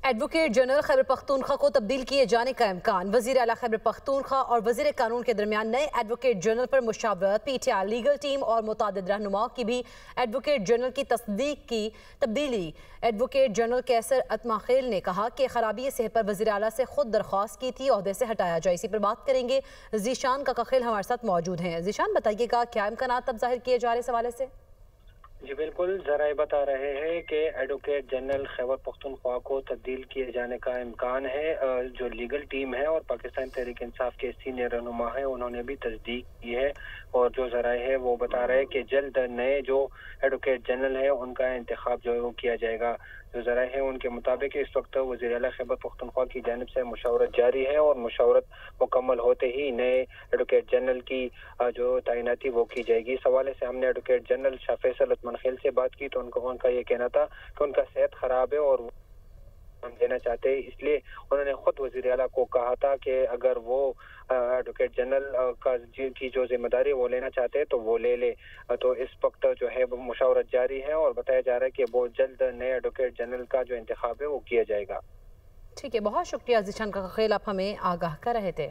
Advocate general Khyber Pakhtunkhwa کو تبدیل کیے جانے کا امکان۔ وزیر اعلیٰ خیبر پختونخوا اور وزیر قانون کے درمیان نئے ایڈوکیٹ جنرل پر مشاورت۔ P T I legal team اور متعدد رہنماؤں کی بھی ایڈوکیٹ جنرل کی تصدیق کی تبدیلی۔ ایڈوکیٹ جنرل کیسر اتماخیل نے کہا کہ خرابی صحت پر وزیر اعلیٰ سے خود درخواست کی تھی، عہدے سے ہٹایا جائے۔ اسی پر بات کریں گے، ذیشان کاکاخیل ہمارے ساتھ موجود ہیں۔ ذیشان، بتائیے گا کیا امکانات اب ظاہر کیے جا رہے اس حوالے سے؟ جی بالکل، ذرائع بتا رہے ہیں کہ ایڈوکیٹ جنرل خیبر پختونخوا کو تبدیل کیے جانے کا امکان ہے۔ جو لیگل ٹیم ہے اور پاکستان تحریک انصاف کے سینئر رہنما ہیں، انہوں نے بھی تصدیق کی ہے، اور جو ذرائع ہے وہ بتا رہے ہیں کہ جلد نئے جو ایڈوکیٹ جنرل ہے ان کا انتخاب جو ہے وہ کیا جائے گا۔ جو ذرائع ہیں ان کے مطابق اس وقت وزیر اعلیٰ خیبر پختونخوا کی جانب سے مشاورت جاری ہے، اور مشاورت مکمل ہوتے ہی نئے ایڈوکیٹ جنرل کی جو تعیناتی وہ کی جائے گی۔ اس حوالے سے ہم نے ایڈوکیٹ جنرل شاہ فیصل اتماخیل سے بات کی تو ان کا یہ کہنا تھا کہ ان کا صحت خراب ہے اور ہم دینا چاہتے ہیں، اس لیے انہوں نے خود وزیر اعلیٰ کو کہا تھا کہ اگر وہ ایڈوکیٹ جنرل کی جو ذمہ داری وہ لینا چاہتے ہیں تو وہ لے لے۔ تو اس وقت جو ہے وہ مشاورت جاری ہے، اور بتایا جا رہا ہے کہ وہ جلد نئے ایڈوکیٹ جنرل کا جو انتخاب ہے وہ کیا جائے گا۔ ٹھیک ہے، بہت شکریہ ذیشان کاکاخیل، آپ ہمیں آگاہ کر رہے تھے۔